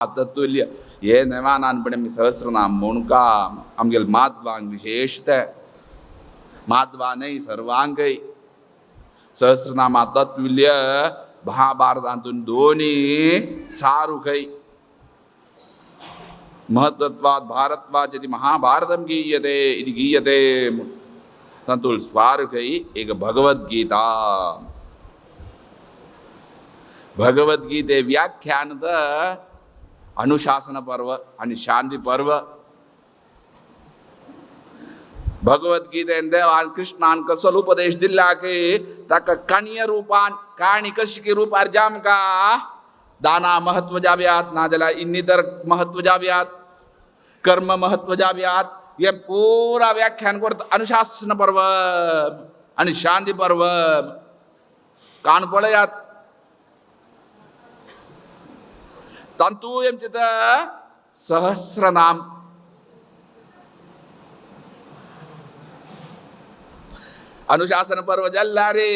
तत्तुल्य ये नवानानपणे मी सहस्रनाम म्हणून का आमगेल माधवांग विशेषतः माधवा नाही सर्वांगई सहस्रनामा तत्तुल्य महाभारतांतून दोन्ही सारुखै महत्त्वात् भारत्वाचति महाभारतं गीयते इति गीयते तंतुल स्वारुखै एक भगवद्गीता भगवद्गीते व्याख्यानत अनुशासन पर्व आणि शांती पर्व भगवद्गीतेंदे कृष्णान कसं उपदेश दिला की तक कणीय रूपान काणी कशी की रूप अर्जाम का दाना महत्व जाव्यात नाजला इन्नितर महत्व जाव्यात कर्म महत्व जाव्यात ये पूरा व्याख्यान करत अनुशासन पर्व आणि शांती पर्व कान पडयात तंतु एम चित सहस्रनाम अनुशासन पर्व जल्लारे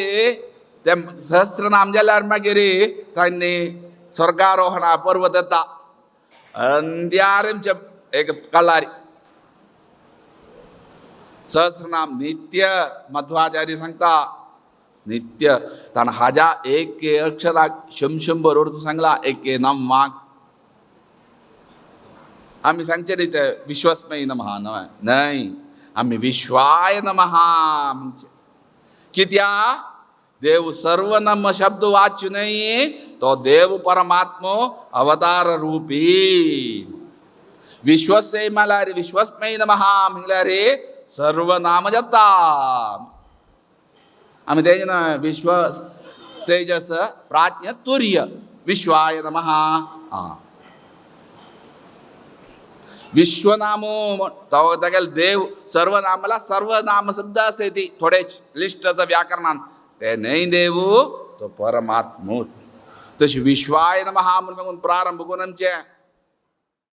ते सहस्रनाम जल्लार मागेरे त्यांनी स्वर्गारोहण पर्व दत्ता अंद्यारेम एक कलारी सहस्रनाम नित्य मध्वाचार्य सांगता नित्य तन हाजा एक के अक्षरा शंभर तू सांगला एक के नाम माग आम्ही सांगचे रीते विश्वस्मय नमः नाही आम्ही विश्वाय नमः म्हणजे कित्या देव सर्वनाम शब्द वाच्य नाही तो देव परमात्मा अवतार रूपी विश्वस्य मला रे विश्वस्मय नमः म्हणला रे सर्वनाम जता आम्ही तेज ना विश्व तेजस प्राज्ञ तुर्य विश्वाय नमः विश्वनामो तगेल देव सर्वनामाला सर्वनाम शब्द असे ती थोडेच लिस्टचं व्याकरणान ते नाही देव तो परमात्मा तशी विश्वाय नमः म्हणून प्रारंभ करून